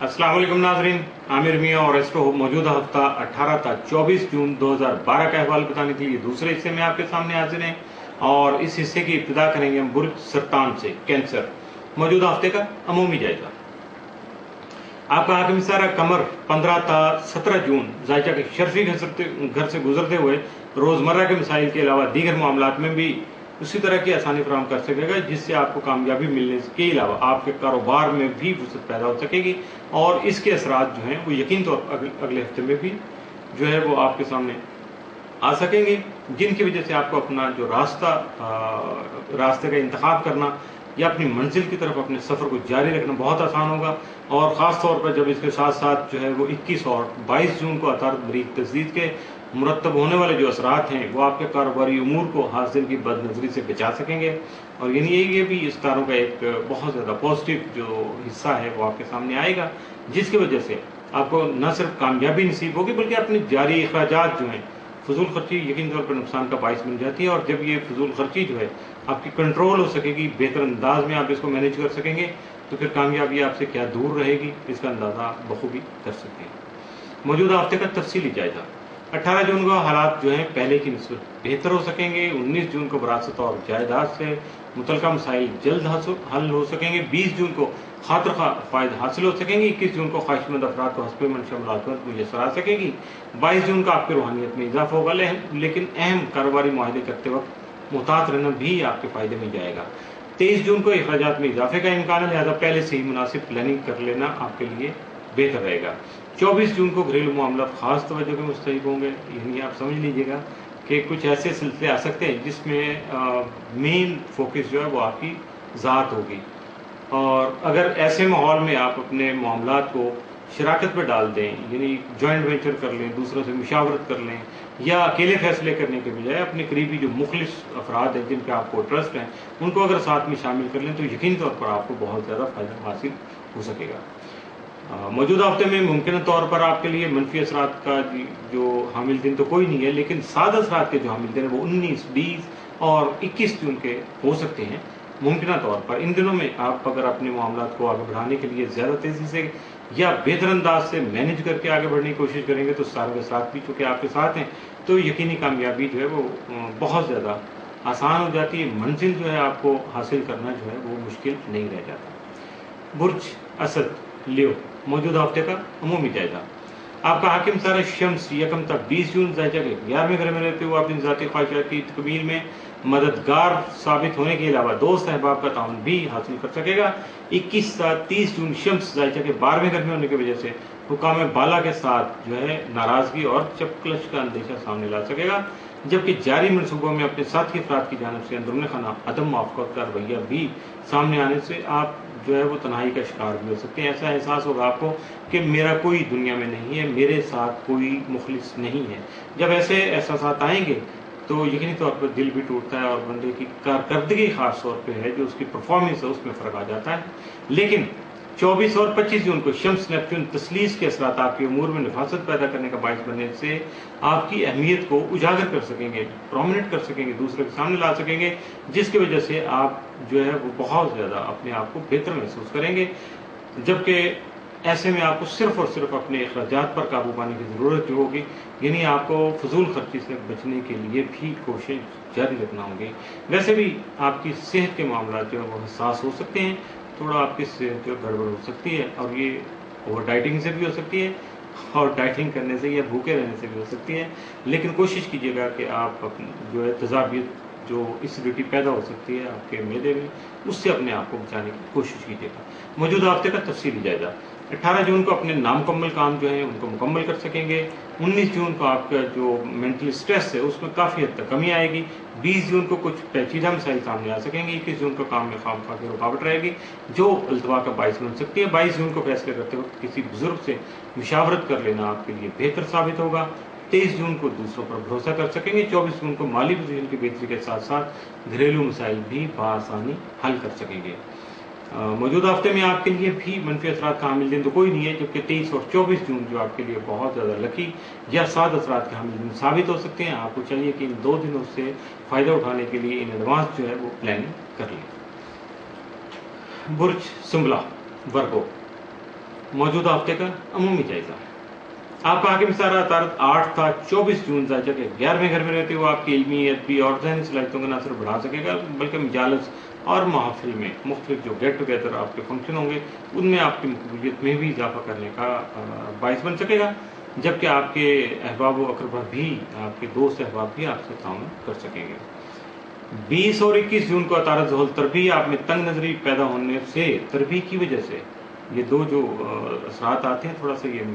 अस्सलाम वालेकुम नाजरीन, आमिर मियाँ और एस्ट्रो मौजूदा हफ्ता 18 था 24 जून 2012 का अहवाल बताने के लिए दूसरे हिस्से में आपके सामने हाजिर हैं। और इस हिस्से की इब्तिदा करेंगे हम बुर्ज सरतान से, कैंसर। मौजूदा हफ्ते का अमूमी जायजा। आपका हाकिम सारा कमर 15 था 17 जून जायजा के शर्फी घर से गुजरते हुए रोजमर्रा के मसाइल के अलावा दीगर मामलात में भी उसी तरह की आसानी फराहम कर सकेगा, जिससे आपको कामयाबी मिलने के अलावा आपके कारोबार में भी फुर्सत पैदा हो सकेगी और इसके असरात जो हैं वो यकीन तौर पर अगले हफ्ते में भी जो है वो आपके सामने आ सकेंगे, जिनकी वजह से आपको अपना जो रास्ते का इंतखाब करना या अपनी मंजिल की तरफ अपने सफ़र को जारी रखना बहुत आसान होगा। और ख़ास तौर पर जब इसके साथ साथ जो है वो 21 और 22 जून को अतारत बरीक तजदीद के मुरतब होने वाले जो असरात हैं वो आपके कारोबारी उमूर को हासिल की बदनजरी से बचा सकेंगे। और यानी ये भी इस तारों का एक बहुत ज़्यादा पॉजिटिव जो हिस्सा है वो आपके सामने आएगा, जिसकी वजह से आपको न सिर्फ कामयाबी नसीब होगी बल्कि अपने जारी अखराजात जो हैं, फजूल खर्ची यकीन तौर पर नुकसान का बाइस बन जाती है। और जब ये फजूल खर्ची जो है आपकी कंट्रोल हो सकेगी, बेहतर अंदाज में आप इसको मैनेज कर सकेंगे, तो फिर कामयाबी आपसे क्या दूर रहेगी इसका अंदाज़ा बखूबी कर सकते हैं। मौजूदा हफ्ते का तफसीली जायजा। 18 जून को हालात जो हैं पहले की निस्बत बेहतर हो सकेंगे। 19 जून को विरासत और जायदाद से मुतल्लिका मसाइल जल्द हल हो सकेंगे। 20 जून को खातिर फ़ायदा हासिल हो सकेंगे। 21 जून को ख्वाहिशमंद अफराद को हस्ब मंशा मुलाज़मत मुयसर आ सकेगी। 22 जून को आपकी रूहानियत में इजाफा होगा, लेकिन अहम कारोबारी मुआहदे करते वक्त मुहतात रहना भी आपके फ़ायदे में जाएगा। 23 जून को अखराजात में इजाफे का इम्कान है, लिहाजा पहले से ही मुनासिब प्लानिंग कर लेना आपके लिए बेहतर रहेगा। 24 जून को घरेलू मामला खास तवज्जो के मुस्तहिक होंगे। यानी आप समझ लीजिएगा कि कुछ ऐसे सिलसिले आ सकते हैं जिसमें मेन फोकस जो है वो आपकी ज़ात होगी। और अगर ऐसे माहौल में आप अपने मामलात को शराकत पर डाल दें, यानी जॉइंट वेंचर कर लें, दूसरों से मुशावरत कर लें, या अकेले फैसले करने के बजाय अपने करीबी जो मुखलिस अफराद हैं जिन पे आपको ट्रस्ट है उनको अगर साथ में शामिल कर लें तो यकीन तौर पर आपको बहुत ज़्यादा फ़ायदा हासिल हो सकेगा। मौजूदा हफ्ते में मुमकिन तौर पर आपके लिए मनफी असरात का जो हामिल दिन तो कोई नहीं है, लेकिन साद असरात के जो हामिल दिन है वो 19, 20 और 21 जून के हो सकते हैं। मुमकिन तौर पर इन दिनों में आप अगर अपने मामलात को आगे बढ़ाने के लिए ज़्यादा तेज़ी से या बेहतर अंदाज से मैनेज करके आगे बढ़ने की कोशिश करेंगे तो सारे असरात भी चूँकि आपके साथ हैं तो यकीनी कामयाबी जो है वो बहुत ज़्यादा आसान हो जाती है। मंजिल जो है आपको हासिल करना जो है वो मुश्किल नहीं रह जाता। बुर्ज असद लियो। मौजूदा हफ्ते का अमूमी जायजा। आपका हाकिम सारा शम्स यकम तक 20 जून जायजा के 11वें घर में रहते हुए अपनी ज़ाती ख्वाहिशात की तकमील में मददगार साबित होने के अलावा दोस्त अहबाब का ताउन भी हासिल कर सकेगा। 21 से 30 जून शम्स जायजा के 12वें घर में होने की वजह से हुकाम बाला के साथ जो है नाराज़गी और चपकलश का अंदेशा सामने ला सकेगा, जबकि जारी मनसूबों में अपने साथी अफराद की जानब से अंदरूनी खाना अदम मुआफ़क़त का रवैया भी सामने आने से आप जो है वो तन्हाई का शिकार भी हो सकते हैं। ऐसा एहसास होगा आपको कि मेरा कोई दुनिया में नहीं है, मेरे साथ कोई मुखलिस नहीं है। जब ऐसे एहसास आएंगे तो यकीनी तौर पर दिल भी टूटता है और बंदे की कारकर्दगी खास तौर पे है जो उसकी परफॉर्मेंस है उसमें फ़र्क आ जाता है। लेकिन 24 और 25 जून को शम्स नेपच्यून तस्लीस के असरात आपकी उमूर में नफासत पैदा करने का बायस बनने से आपकी अहमियत को उजागर कर सकेंगे, प्रोमिनेंट कर सकेंगे, दूसरे के सामने ला सकेंगे, जिसकी वजह से आप जो है वो बहुत ज़्यादा अपने आप को बेहतर महसूस करेंगे। जबकि ऐसे में आपको सिर्फ और सिर्फ अपने अखराजात पर काबू पाने की ज़रूरत होगी, यानी आपको फजूल खर्ची से बचने के लिए भी कोशिश जारी रखना होगी। वैसे भी आपकी सेहत के मामला जो है वो हसास हो सकते हैं, थोड़ा आपकी सेहत जो गड़बड़ हो सकती है और ये ओवर डाइटिंग से भी हो सकती है और डाइटिंग करने से या भूखे रहने से भी हो सकती है। लेकिन कोशिश कीजिएगा कि आप अपनी जो है तजाबियत जो एसिडिटी पैदा हो सकती है आपके मैदे में उससे अपने आप को बचाने की कोशिश कीजिएगा। मौजूदा हफ्ते का तफसीली जायजा। 18 जून को अपने नामुकम्मल काम जो है उनको मुकम्मल कर सकेंगे। 19 जून को आपका जो मेंटल स्ट्रेस है उसमें काफ़ी हद तक कमी आएगी। 20 जून को कुछ पेचीदा मसाइल सामने आ सकेंगे। 21 जून को काम में खामखा की रुकावट रहेगी जो अल्तवा का बायस बन सकती है। 22 जून को फैसले करते वक्त किसी बुजुर्ग से मुशावरत कर लेना आपके लिए बेहतर साबित होगा। 23 जून को दूसरों पर भरोसा कर सकेंगे। 24 जून को माली पोजीशन की बेहतरी के साथ साथ घरेलू मसाइल भी बआसानी हल कर सकेंगे। मौजूदा हफ्ते में आपके लिए भी मनफी असरात का हामिल दिन तो कोई नहीं है, जबकि 23 और 24 जून जो आपके लिए बहुत ज़्यादा लकी या साद असरात के हामिल दिन साबित हो सकते हैं। आपको चाहिए कि इन 2 दिनों से फ़ायदा उठाने के लिए इन एडवांस जो है वो प्लानिंग कर लें। बुर्ज सुंबला वर्गो। मौजूदा हफ्ते का अमूमी जायजा। आपका आगे में सारा तारत 8 था 24 जून जायजा के 11वें घर में रहते हुए आपकी इल्मियत भी और जहनी सलाहियतों को न सिर्फ बढ़ा सकेगा बल्कि मजालस और महफिल में मुख्तलिफ जो गेट टुगेदर आपके फंक्शन होंगे उनमें आपकी मकबूलियत में भी इजाफा करने का बायस बन सकेगा, जबकि आपके अहबाब व अकरबा भी, आपके दोस्त अहबाब भी आपसे ताउन कर सकेंगे। 20 और 21 जून को अतारत ज़ुहल तरबी आप में तंग नजरी पैदा होने से, तरबी की वजह से ये दो जो असरात आते हैं, थोड़ा सा ये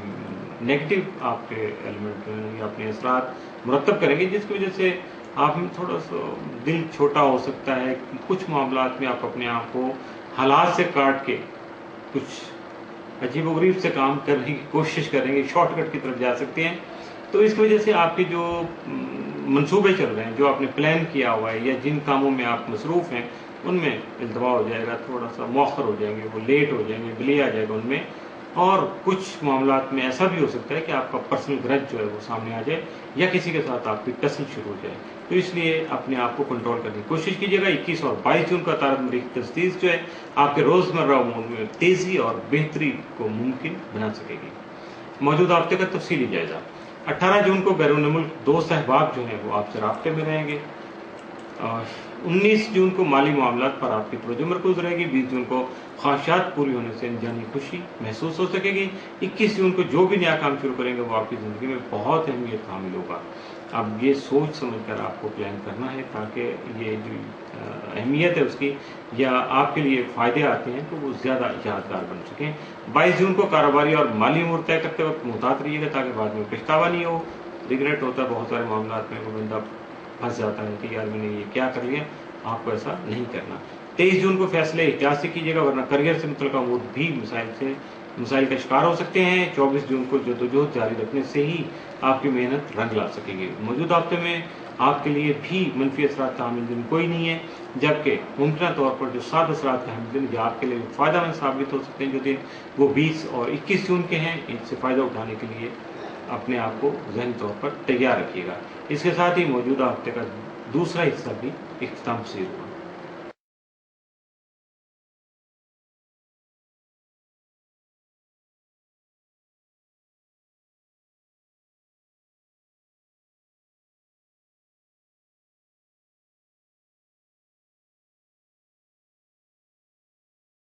नेगेटिव आपके एलिमेंट या अपने असरात मुरतब करेंगे, जिसकी वजह से आप में थोड़ा सा दिल छोटा हो सकता है। कुछ मामलात में आप अपने आप को हालात से काट के कुछ अजीब गरीब से काम करने की कोशिश करेंगे, शॉर्टकट की तरफ जा सकते हैं। तो इसकी वजह से आपके जो मंसूबे चल रहे हैं, जो आपने प्लान किया हुआ है या जिन कामों में आप मसरूफ़ हैं उनमें इल्तवा हो जाएगा, थोड़ा सा मौखर हो जाएंगे, वो लेट हो जाएंगे, डिले आ जाएगा उनमें। और कुछ मामलात में ऐसा भी हो सकता है कि आपका पर्सनल ग्रज जो है वो सामने आ जाए या किसी के साथ आपकी टसल शुरू हो जाए। तो इसलिए अपने आप को कंट्रोल करने की कोशिश कीजिएगा। 21 और 22 जून का तारत मरीख तजदीद जो है आपके रोज़मर्रा उमूर में तेज़ी और बेहतरी को मुमकिन बना सकेगी। मौजूदा हफ्ते का तफसीली जायजा। 18 जून को बैरून मुल्क दोस्त अहबाब जो हैं वो आपसे राब्ते में रहेंगे। 19 जून को माली मामलात पर आपकी तवज्जो मरकूज रहेगी। 20 जून को ख्वाहिशात पूरी होने से जानी खुशी महसूस हो सकेगी। 21 जून को जो भी नया काम शुरू करेंगे वो आपकी ज़िंदगी में बहुत अहमियत हामिल होगा। अब ये सोच समझ कर आपको प्लान करना है ताकि ये जो अहमियत है उसकी या आपके लिए फ़ायदे आते हैं तो वो ज़्यादा यादगार बन सकें। 22 जून को कारोबारी और माली उमूर तय करते वक्त मुहतात रहिएगा ताकि बाद में पछतावा नहीं हो। रिग्रेट होता है बहुत सारे मामलात में, वो बंदा फंस जाता है कि यार मैंने ये क्या कर लिया। आपको ऐसा नहीं करना। 23 जून को फैसले एहतियात से कीजिएगा वरना करियर से मुतल्लिक़ अमूर भी मसाइल का शिकार हो सकते हैं। 24 जून को जद्दोजहद जारी रखने से ही आपकी मेहनत रंग ला सकेगी। मौजूदा हफ्ते में आपके लिए भी मनफी असरात का हामिल दिन कोई नहीं है, जबकि मुमकिन तौर पर जो 7 असरात का हामिल दिन जो आपके लिए फ़ायदा साबित हो सकते हैं जो दिन वो 20 और 21 जून के हैं, इनसे फ़ायदा उठाने के लिए अपने आप को ज़हनी तौर पर तैयार रखिएगा। इसके साथ ही मौजूदा हफ्ते का दूसरा हिस्सा भी इख्तिताम पसीर हुआ।